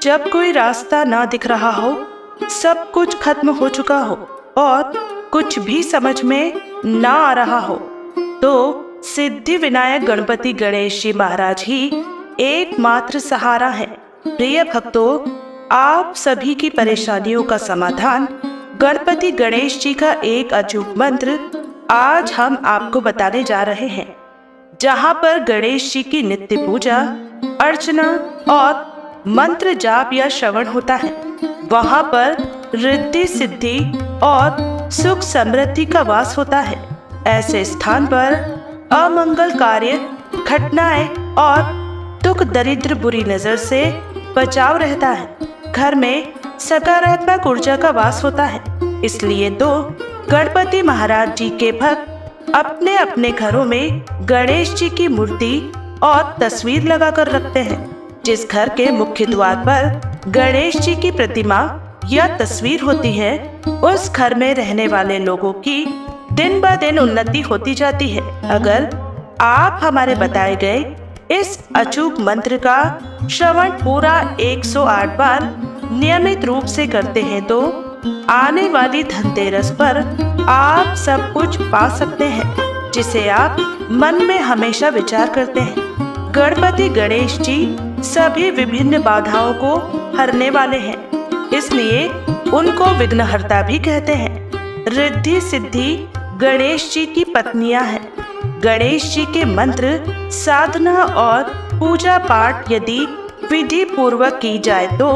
जब कोई रास्ता ना दिख रहा हो, सब कुछ खत्म हो चुका हो और कुछ भी समझ में ना आ रहा हो, तो सिद्धि विनायक गणपति गणेश जी महाराज ही एकमात्र सहारा है। प्रिय भक्तों, आप सभी की परेशानियों का समाधान गणपति गणेश जी का एक अचूक मंत्र आज हम आपको बताने जा रहे हैं, जहां पर गणेश जी की नित्य पूजा अर्चना और मंत्र जाप या श्रवण होता है, वहां पर रिद्धि सिद्धि और सुख समृद्धि का वास होता है। ऐसे स्थान पर अमंगल कार्य, घटनाएं और दुख दरिद्र बुरी नजर से बचाव रहता है। घर में सकारात्मक ऊर्जा का वास होता है। इसलिए तो गणपति महाराज जी के भक्त अपने अपने घरों में गणेश जी की मूर्ति और तस्वीर लगाकर रखते हैं। जिस घर के मुख्य द्वार पर गणेश जी की प्रतिमा या तस्वीर होती है, उस घर में रहने वाले लोगों की दिन ब दिन उन्नति होती जाती है। अगर आप हमारे बताए गए इस अचूक मंत्र का श्रवण पूरा 108 बार नियमित रूप से करते हैं, तो आने वाली धनतेरस पर आप सब कुछ पा सकते हैं, जिसे आप मन में हमेशा विचार करते हैं। गणपति गणेश जी सभी विभिन्न बाधाओं को हरने वाले हैं, इसलिए उनको विघ्नहर्ता भी कहते हैं। रिद्धि सिद्धि गणेश जी की पत्नियां हैं। गणेश जी के मंत्र साधना और पूजा पाठ यदि विधि पूर्वक की जाए, तो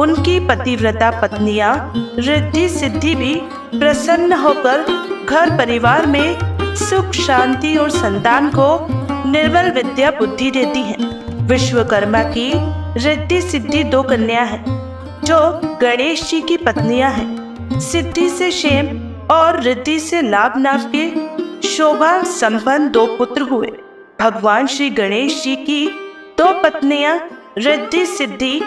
उनकी पतिव्रता पत्नियां रिद्धि सिद्धि भी प्रसन्न होकर घर परिवार में सुख शांति और संतान को निर्मल विद्या बुद्धि देती हैं। विश्वकर्मा की रिद्धि सिद्धि 2 कन्या हैं, जो गणेश जी की पत्नियां हैं। सिद्धि से क्षेम और रिद्धि से लाभ नाम के शोभा संपन्न 2 पुत्र हुए। भगवान श्री गणेश जी की 2 पत्नियां रिद्धि सिद्धि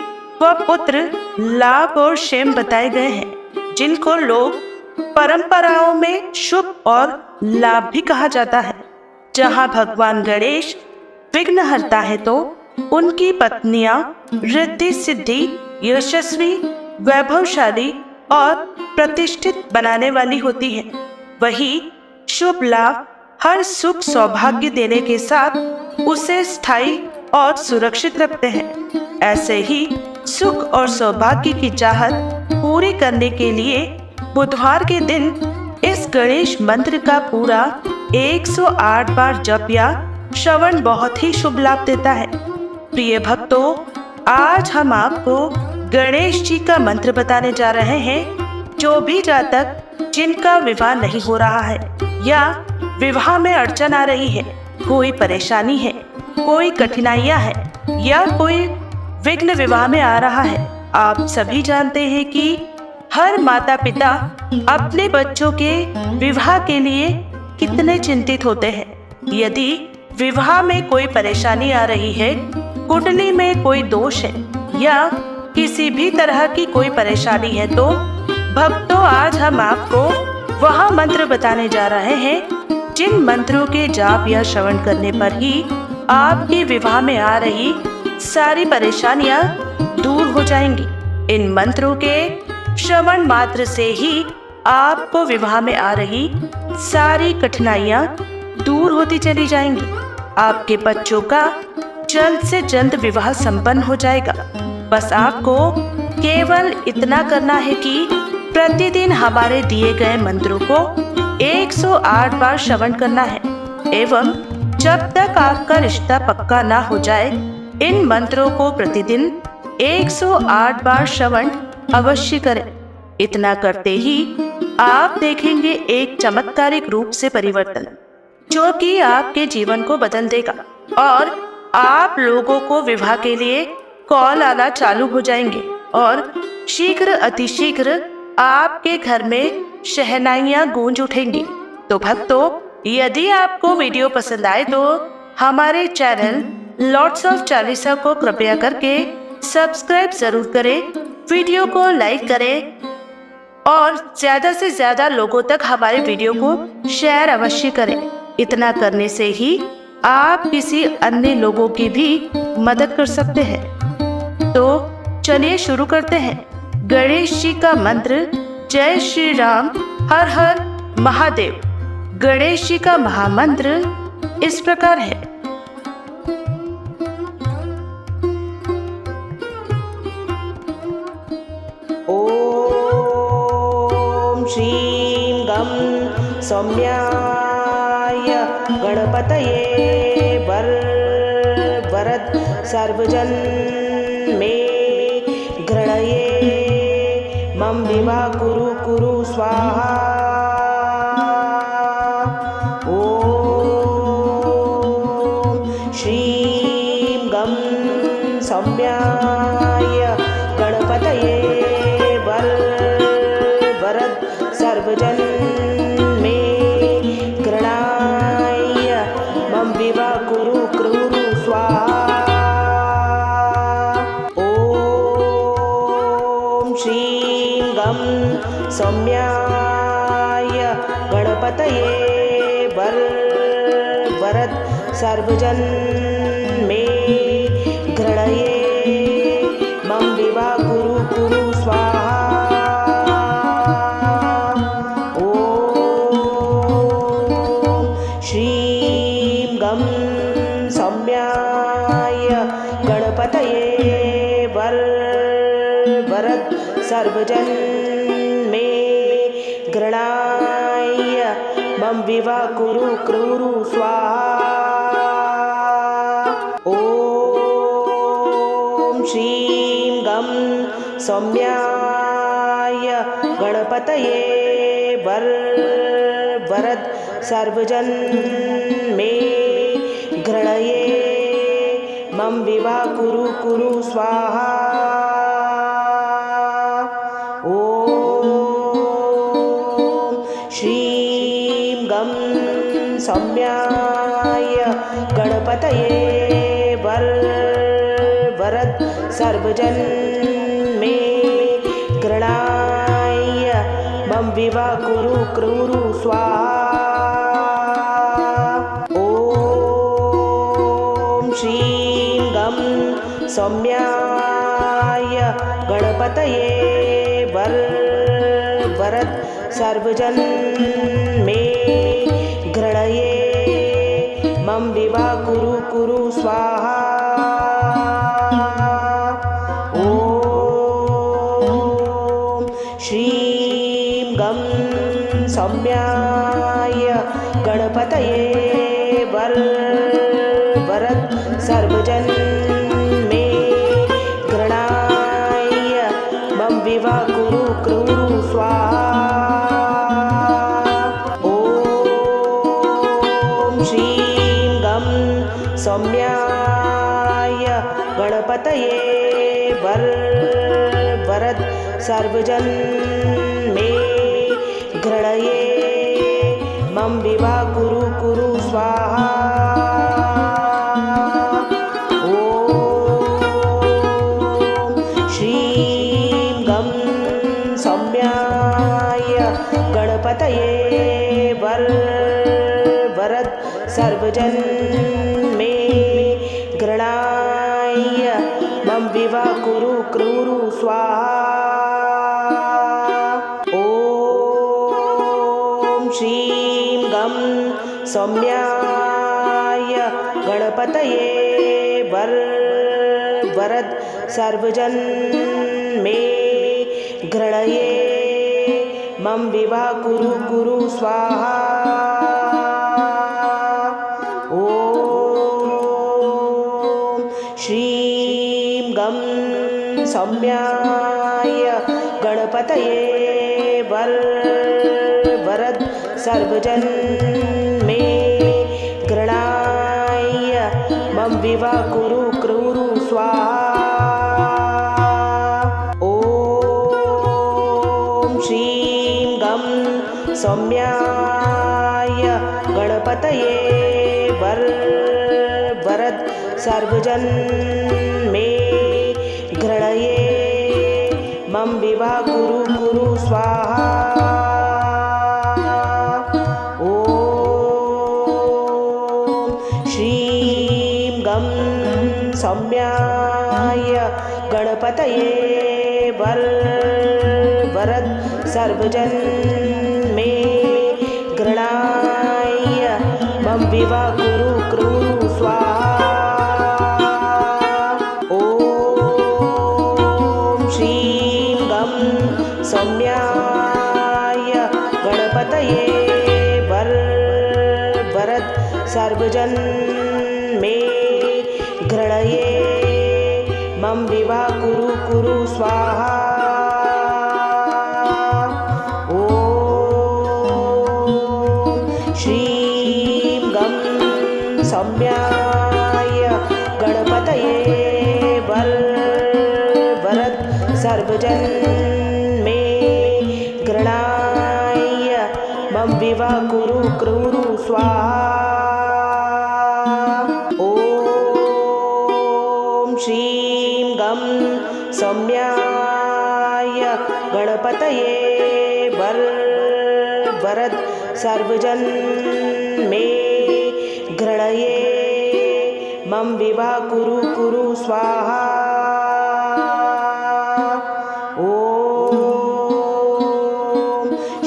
व पुत्र लाभ और क्षेम बताए गए हैं, जिनको लोग परंपराओं में शुभ और लाभ भी कहा जाता है। जहां भगवान गणेश विघ्नहर्ता है, तो उनकी पत्नियां रिद्धि सिद्धि यशस्वी, वैभवशाली और प्रतिष्ठित बनाने वाली होती हैं। वही शुभ लाभ हर सुख सौभाग्य देने के साथ उसे स्थायी और सुरक्षित रखते हैं। ऐसे ही सुख और सौभाग्य की चाहत पूरी करने के लिए बुधवार के दिन इस गणेश मंत्र का पूरा 108 बार जप या श्रवण बहुत ही शुभ लाभ देता है। प्रिय भक्तों, आज हम आपको गणेश जी का मंत्र बताने जा रहे हैं। जो भी जातक जिनका विवाह नहीं हो रहा है या विवाह में अड़चन आ रही है, कोई परेशानी है, कोई कठिनाइयां है या कोई विघ्न विवाह में आ रहा है, आप सभी जानते हैं कि हर माता पिता अपने बच्चों के विवाह के लिए कितने चिंतित होते हैं। यदि विवाह में कोई परेशानी आ रही है, कुंडली में कोई दोष है या किसी भी तरह की कोई परेशानी है, तो भक्तों आज हम आपको वह मंत्र बताने जा रहे हैं, जिन मंत्रों के जाप या श्रवण करने पर ही आपके विवाह में आ रही सारी परेशानियां दूर हो जाएंगी। इन मंत्रों के श्रवण मात्र से ही आपको विवाह में आ रही सारी कठिनाइयां दूर होती चली जाएंगी। आपके बच्चों का जल्द से जल्द विवाह संपन्न हो जाएगा। बस आपको केवल इतना करना है कि प्रतिदिन हमारे दिए गए मंत्रों को 108 बार श्रवण करना है, एवं जब तक आपका रिश्ता पक्का ना हो जाए, इन मंत्रों को प्रतिदिन 108 बार श्रवण अवश्य करें। इतना करते ही आप देखेंगे एक चमत्कारिक रूप से परिवर्तन, जो कि आपके जीवन को बदल देगा और आप लोगों को विवाह के लिए कॉल आना चालू हो जाएंगे और शीघ्र अतिशीघ्र आपके घर में शहनाइयां गूंज उठेंगी। तो भक्तों, यदि आपको वीडियो पसंद आए तो हमारे चैनल लॉर्ड्स ऑफ चालीसा को कृपया करके सब्सक्राइब जरूर करें, वीडियो को लाइक करें और ज्यादा से ज्यादा लोगों तक हमारे वीडियो को शेयर अवश्य करें। इतना करने से ही आप किसी अन्य लोगों की भी मदद कर सकते हैं। तो चलिए शुरू करते हैं। गणेश जी का मंत्र जय श्री राम हर हर महादेव। गणेश जी का महामंत्र इस प्रकार है। ओम श्रीं गं सौम्याय गणपतये वरद सर्वजन मे गृणये मम विवा कुरु स्वाहा। ओम श्रीं गं सौम्याय गणपतये वरद सर्वजन मे गृणाय मम विवा कुरु स्वाहा। ओम श्रीं गं सौम्याय गणपतये वरद सर्वजन मे गृणये मम विवा कुरु स्वाहा। श्रीं गं सौम्याय गणपतये वरद सर्वजन मे गृणाय मम विवा कुरु स्वाहा। ओम श्रीं गं सौम्याय गणपतये वरद सर्वजन मे गृणये मम विवा कुरु स्वाहा। ओम श्रीं गं सौम्याय गणपतये वरद सर्वजन मे गृणाय मम विवा कुरु स्वाहा। ओम श्रीं गं सौम्याय गणपतये वरद सर्वजन मे गृणये मम विवा कुरु स्वाहा। ओम श्रीं गं सौम्याय गणपतये वरद सर्वजन मे गृणाय मम विवा कुरु स्वाहा। ओम श्रीं गं सौम्याय गणपतये वरद सर्वजन मे गृणये मम विवा कुरु स्वाहा। ओम श्रीं गं सौम्याय गणपतये वरद सर्वजन मे गृणाय मम विवा कुरु स्वाहा। ओम श्रीं गं सौम्याय गणपतये वरद सर्वजन मे गृणये मम विवा कुरु स्वाहा। ओम श्रीं गं सौम्याय गणपतये वरद सर्वजन मे गृणाय मम विवा कुरु स्वाहा। ओम श्रीं गं सौम्याय गणपतये वरद सर्वजन मे गृणये मम विवा कुरु स्वाहा। ओम श्रीं गं सौम्याय गणपतये वरद सर्वजन मे गृणाय मम विवाह कुरु क्रूरु स्वाहा। ओम श्रीं गं सौम्याय गणपतये वरद सर्वजन मे गृणये मम विवाह कुरु कुरु स्वाहा। ओम श्रीं गं सौम्याय गणपतये वरद सर्वजन मे गृणाय मम विवाह कुरु क्रूरु स्वाहा। ओम श्रीं गं सौम्याय गणपतये वरद सर्वजन मे गृणये मम विवाह कुरु कुरु स्वाहा। ओम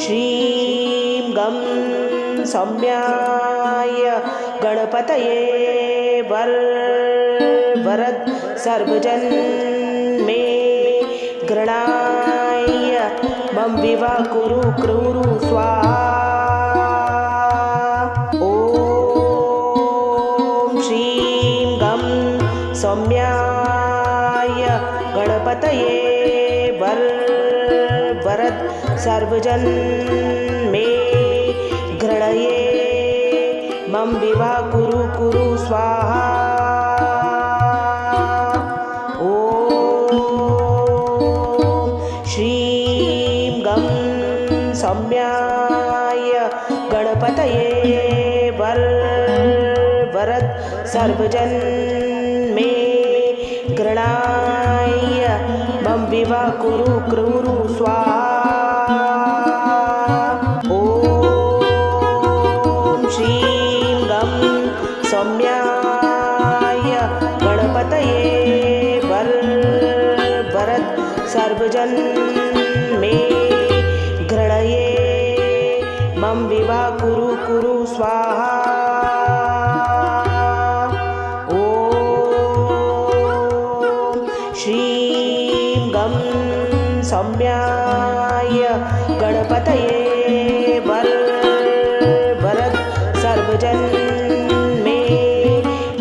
श्रीं गं सौम्याय गणपतये वरद सर्वजन मे गृणाय मम विवाह कुरु क्रूरु स्वाहा। ओम श्रीं गं सौम्याय गणपतये वरद सर्वजन मे गृणये मम विवाह कुरु कुरु स्वाहा। ओम श्रीं गं सौम्याय गणपतये वरद सर्वजन मे गृणाय मम विवाह कुरु क्रूरु स्वाहा। ओम श्रीं गं सौम्याय गणपतये वरद सर्वजन मे गृणये मम विवाह कुरु कुरु स्वाहा। ओम श्रीं गं सौम्याय गणपतये वरद सर्वजन मे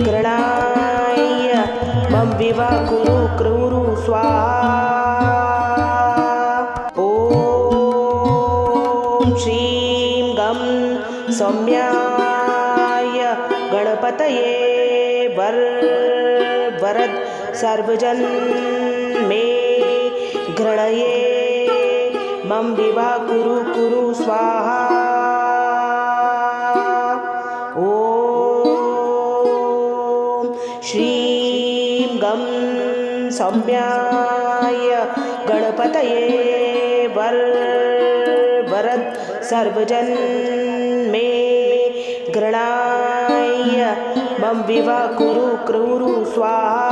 गृणाय मम विवाह कुरु क्रूरु स्वाहा। ओम श्रीं गं सौम्याय गणपतये वरद सर्वजन मे गृणये मम विवाह कुरु कुरु स्वाहा। ओम श्रीं गं सौम्याय गणपतये वरद सर्वजन मे गृणाय मम विवाह कुरु क्रूरु स्वाहा।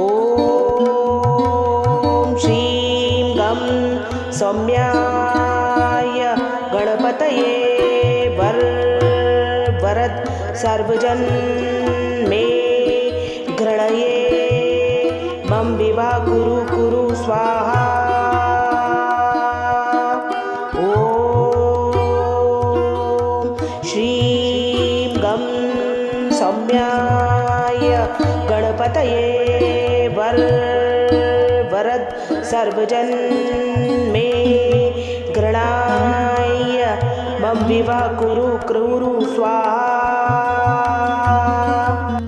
ओम श्रीं गं सौम्याय गणपतये वरद सर्वजन मे गृणये मम विवाह कुरु कुरु स्वाहा। ओम श्रीं गं सौम्याय गणपतये वरद सर्वजन मे गृणाय मम विवाह कुरु क्रूरु स्वाहा।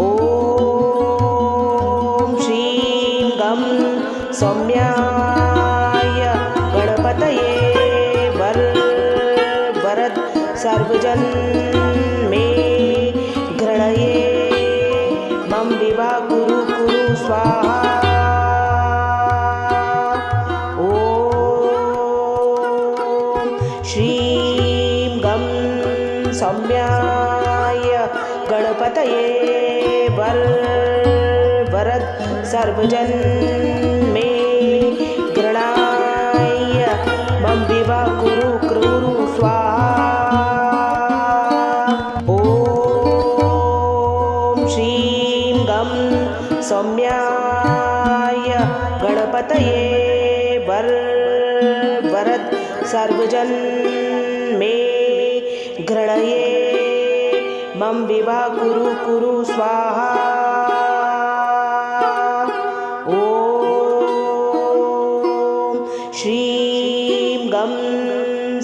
ओम श्रीं गं सौम्याय गणपतये वरद सर्वजन मे गृणये मम विवाह कुरु कुरु स्वाहा। ओम श्रीं गं सौम्याय गणपतये सर्वजन मे गृणाय मम विवा कुरु क्रूरु स्वाहा। ॐ श्रीं गं सौम्याय गणपतये वरद सर्वजन मे गृणये मम विवा कुरु स्वाहा। ॐ श्रीं गं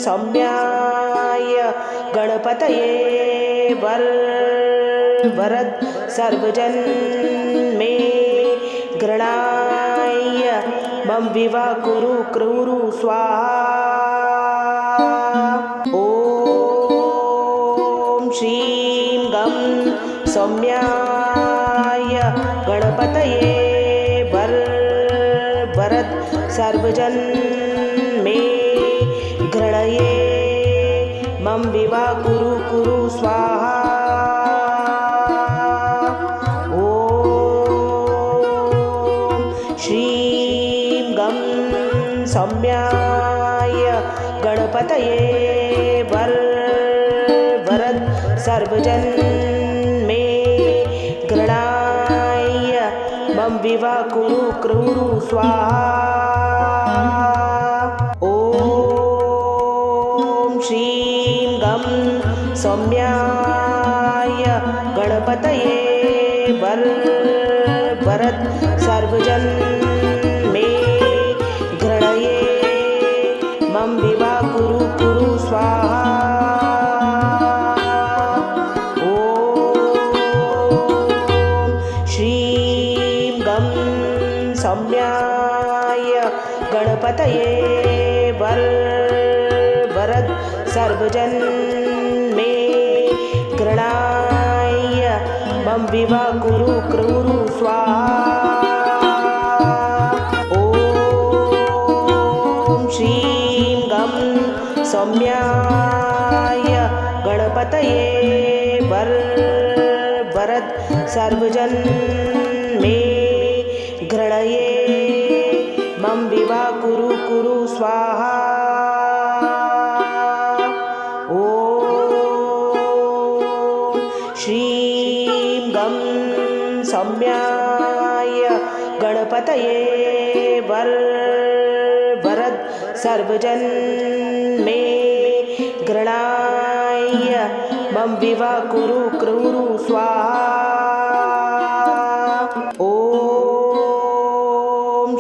सौम्याय गणपतये वरद सर्वजन मे गृणाय मम विवा कुरु क्रूरु स्वाहा। ॐ श्रीं गं सौम्याय गणपतये वरद सर्वजन मे गृणये मम विवा कुरु स्वाहा। ॐ श्रीं गं सौम्याय गणपतये वरद सर्वजन मे गृणाय मम विवा कुरु क्रूरु स्वाहा। ॐ श्रीं गं सौम्याय गणपतये वरद सर्वजन मे गृणये मम विवा कुरु स्वाहा। ॐ श्रीं गं सौम्याय गणपतये वरद सर्वजन मे गृणाय मम विवा कुरु क्रूरु स्वाहा। ॐ श्रीं गं सौम्याय गणपतये वरद सर्वजन मे गृणये मम विवा कुरु स्वाहा। ॐ श्रीं गं सौम्याय गणपतये वरद सर्वजन मे गृणाय मम विवा कुरु क्रूरु स्वाहा। ॐ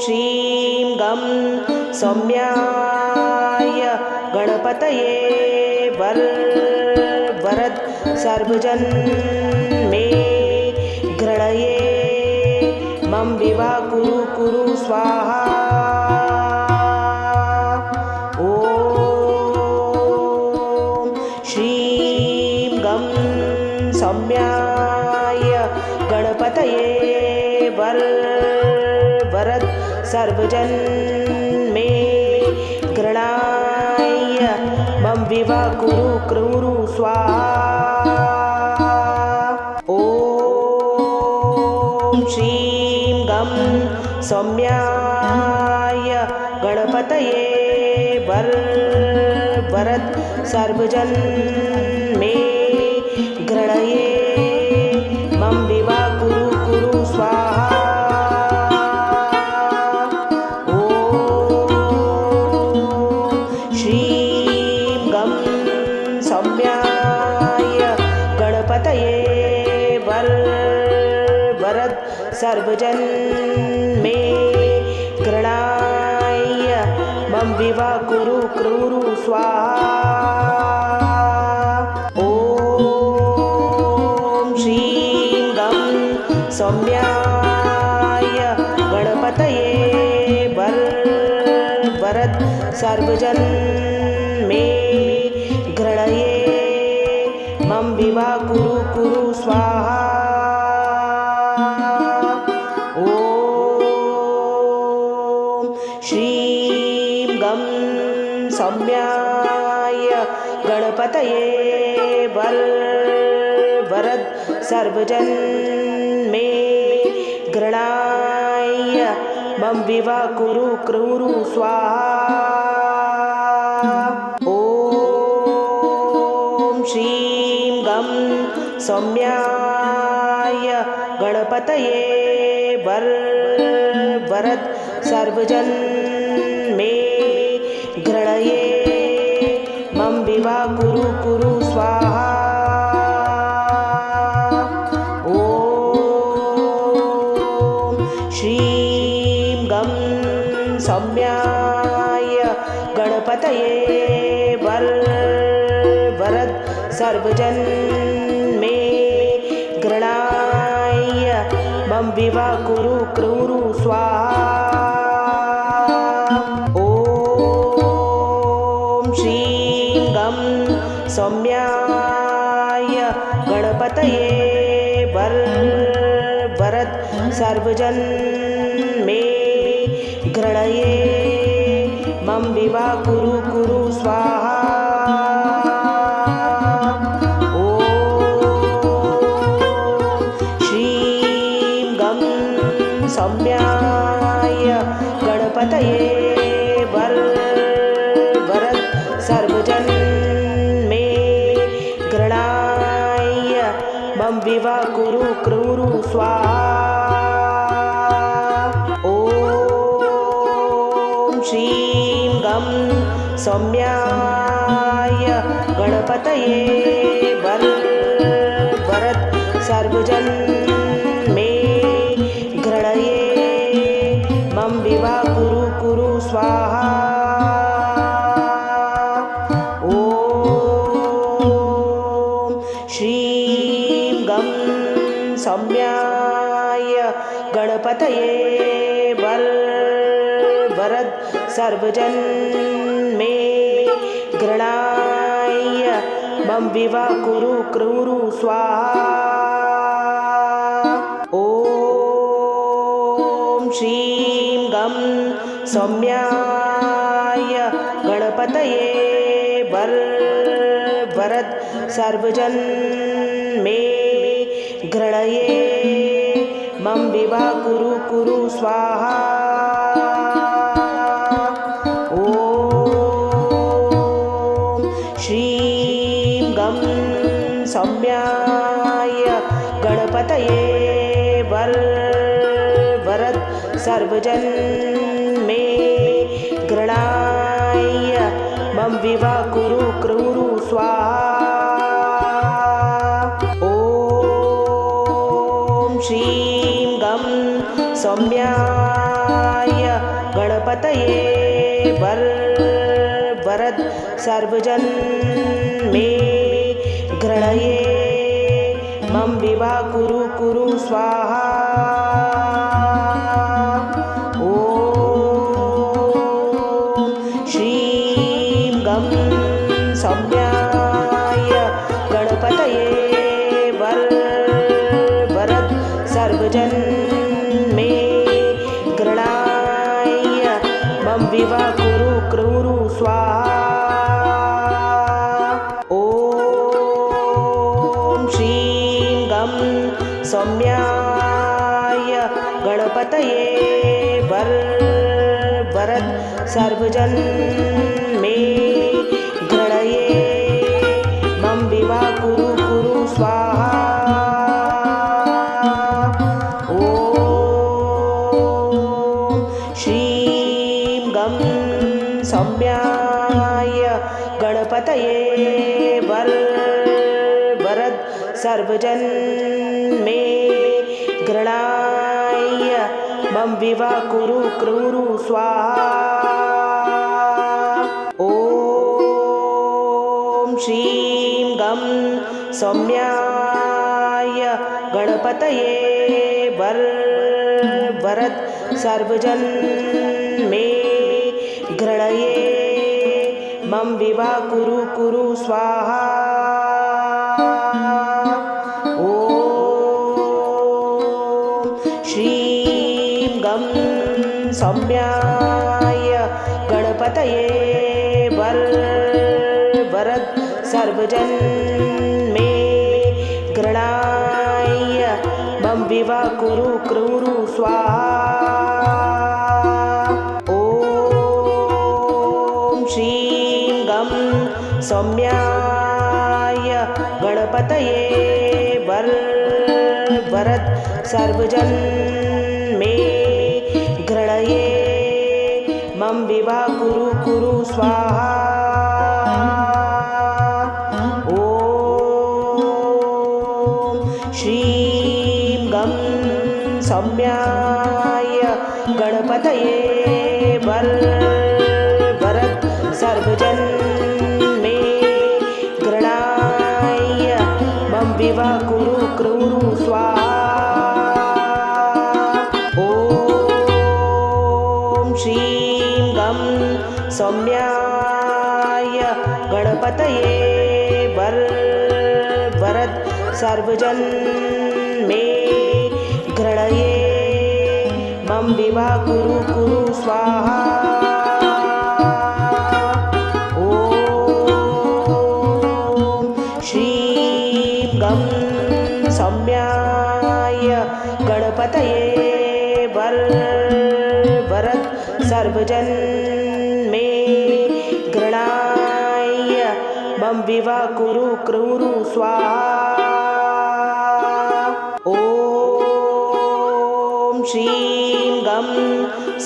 श्रीं गं सौम्याय गणपतये वरद सर्वजन मे गृणये मम विवा कुरु स्वाहा। ॐ श्रीं गं सौम्याय गणपतये वरद सर्वजन मे गृणाय मम विवा कुरु क्रूरु स्वाहा। ॐ श्रीं गं सौम्याय गणपतये वरद सर्वजन मे गृणये मम विवा कुरु स्वाहा। ॐ श्रीं गं सौम्याय गणपतये वरद सर्वजन मे गृणाय मम विवा कुरु क्रूरु स्वाहा। ॐ श्रीं गं सौम्याय गणपतये वरद सर्वजन मे गृणये मम विवा कुरु स्वाहा। ॐ श्रीं गं सौम्याय गणपतये वरद सर्वजन मे गृणाय मम विवा कुरु क्रूरु स्वाहा। ॐ श्रीं गं सौम्याय गणपतये वरद सर्वजन मे गृणये मम विवा कुरु स्वाहा। ॐ श्रीं गं सौम्याय गणपतये वरद सर्वजन मे गृणाय मम विवा कुरु क्रूरु स्वाहा। ॐ श्रीं गं सौम्याय गणपतये वरद सर्वजन मे गृणये मम विवा कुरु स्वाहा। ॐ श्रीं गं सौम्याय गणपतये वरद सर्वजन मे गृणाय मम विवा कुरु क्रूरु स्वाहा। ॐ श्रीं गं सौम्याय गणपतये वरद सर्वजन मे गृणये मम विवा कुरु स्वाहा। ॐ श्रीं गं सौम्याय गणपतये वरद सर्वजन मे गृणाय मम विवा कुरु क्रूरु स्वाहा। ॐ श्रीं गं सौम्याय गणपतये वरद सर्वजन मे गृणये मम विवा कुरु स्वाहा। ॐ श्रीं गं सौम्याय गणपतये वरद सर्वजन मे गृणाय मम विवा कुरु क्रूरु स्वाहा। ॐ श्रीं गं सौम्याय गणपतये वरद सर्वजन मे गृणये मम विवा कुरु स्वाहा। ॐ श्रीं गं सौम्याय गणपतये वरद सर्वजन मे गृणाय मम विवा कुरु क्रूरु स्वाहा। ॐ श्रीं गं सौम्याय गणपतये वरद सर्वजन मे गृणये मम विवा कुरु स्वाहा। ॐ श्रीं गं सौम्याय गणपतये वरद सर्वजन मे गृणाय मम विवा कुरु क्रूरु स्वाहा। ॐ श्रीं गं सौम्याय गणपतये वरद सर्वजन मे गृणये मम विवा कुरु स्वाहा। ॐ श्रीं गं सौम्याय गणपतये वरद सर्वजन मे गृणाय मम विवा कुरु क्रूरु स्वाहा। सौम्याय गणपतये वरद सर्वजन मे गृणये मम विवा कुरु कुरु स्वाहा। श्रीं गं सौम्याय गणपतये वरद सर्वजन मे गृणाय मम विवा कुरु कुरु स्वाहा। ॐ श्रीं गं सौम्याय गणपतये वरद सर्वजन मे गृणये मम विवा कुरु कुरु स्वाहा। ॐ श्रीं गं सौम्याय गणपतये वरद सर्वजन मे गृणाय मम विवा कुरु कुरु स्वाहा। ॐ श्रीं गं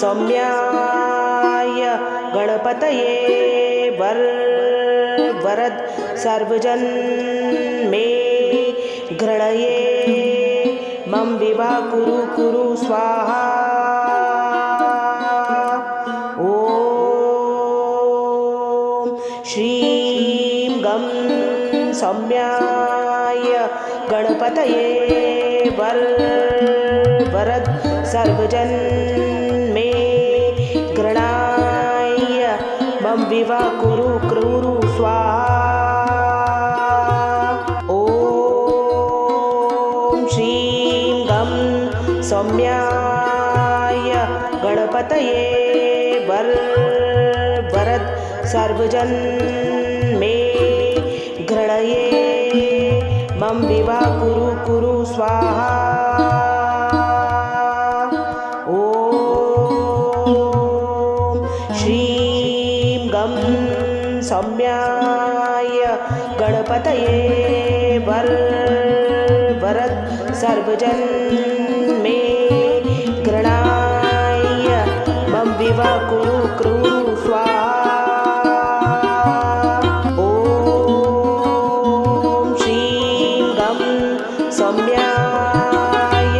सौम्याय गणपतये वरद सर्वजन मे गृणये मम विवा कुरु कुरु स्वाहा। ॐ श्रीं गं सौम्याय गणपतये वरद सर्वजन मे गृणाय मम विवा कुरु कुरु स्वाहा। ॐ श्रीं गं सौम्याय गणपतये वरद सर्वजन मे गृणये मम विवा कुरु कुरु स्वाहा। ॐ श्रीं गं सौम्याय गणपतये वरद सर्वजन मे गृणाय मम विवा कुरु कुरु स्वाहा। सौम्याय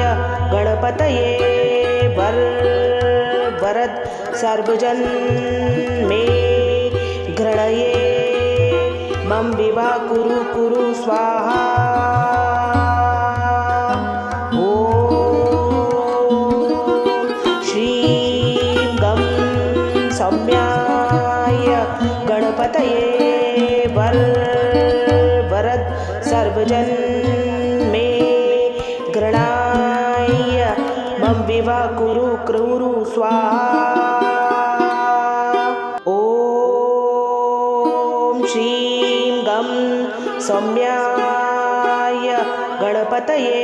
गणपतये वरद सर्वजन मे गृणये मम विवा कुरु कुरु स्वाहा। ॐ श्रीं गं सौम्याय गणपतये वरद सर्वजन मे गृणाय मम विवा कुरु कुरु स्वाहा। ॐ श्रीं गं सौम्याय गणपतये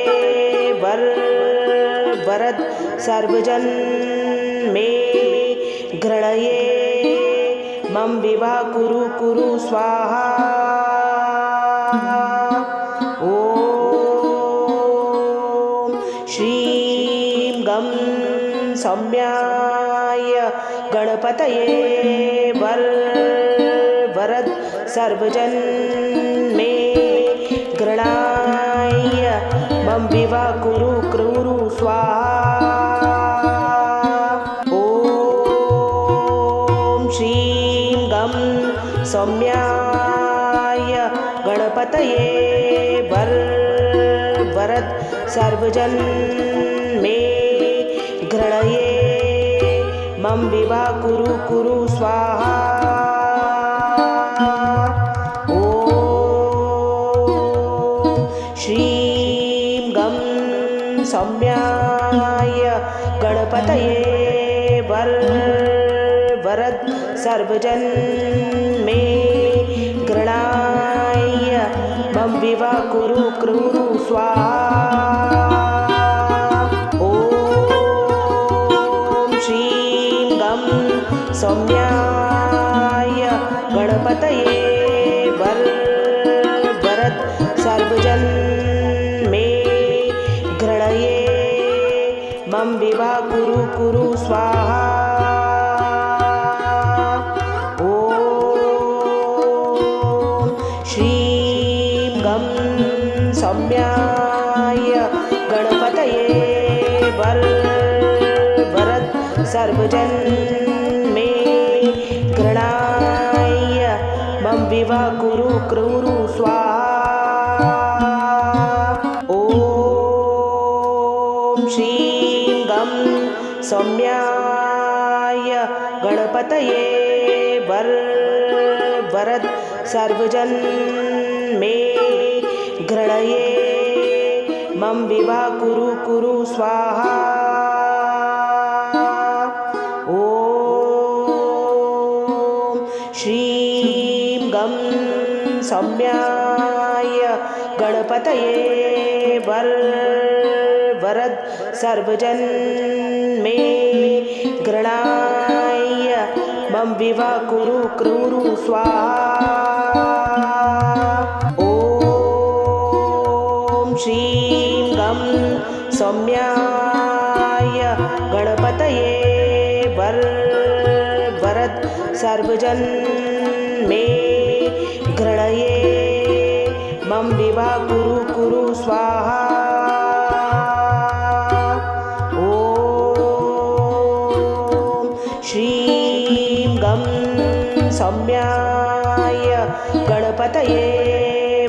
वरद सर्वजन मे गृणये मम विवा कुरु कुरु स्वाहा। ॐ श्रीं गं सौम्याय गणपतये वरद सर्वजन मे गृणाय मम विवा कुरु कुरु स्वाहा। ॐ श्रीं गं सौम्याय गणपतये वरद सर्वजन मे गृणये मम विवा कुरु कुरु स्वाहा। ॐ श्रीं गं सौम्याय गणपतये वरद सर्वजन मे गृणाय मम विवा कुरु कुरु स्वाहा। ॐ श्रीं गं सौम्याय गणपतये सौम्याय गणपतये वरद सर्वजन मे गृणाय मम विवा कुरु क्रूरु स्वाहा। ओम श्रीं गं सौम्याय गणपतये वरद सर्वजन मे गृणये मम विवा कुरु स्वाहा। ओम श्रीं गं सौम्याय गणपतये वरद सर्वजन मे गृणाय मम विवा कुरु क्रूरु स्वाहा। ओम श्रीं गं सौम्याय गणपतये वरद सर्वजन मे गृणये मम विवा कुरु स्वाहा। ओम श्रीं गं सौम्याय गणपतये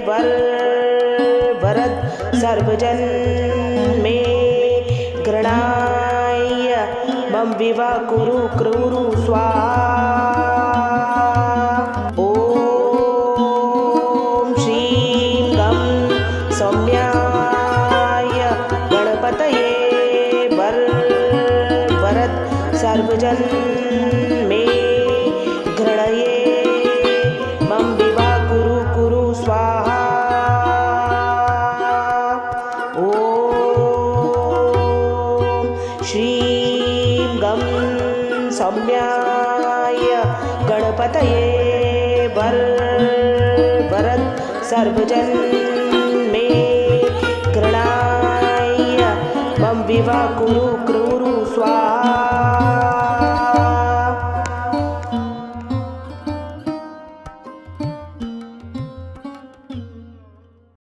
वरद सर्वजन मे गृणाय मम विवा कुरु क्रूरु स्वाहा। ओम श्रीं गं सौम्याय गणपतये वरद सर्वजन मे गृणये मम विवा कुरु स्वाहा। ओम श्रीं गं सौम्याय गणपतये वरद सर्वजन मे गृणाय मम विवा कुरु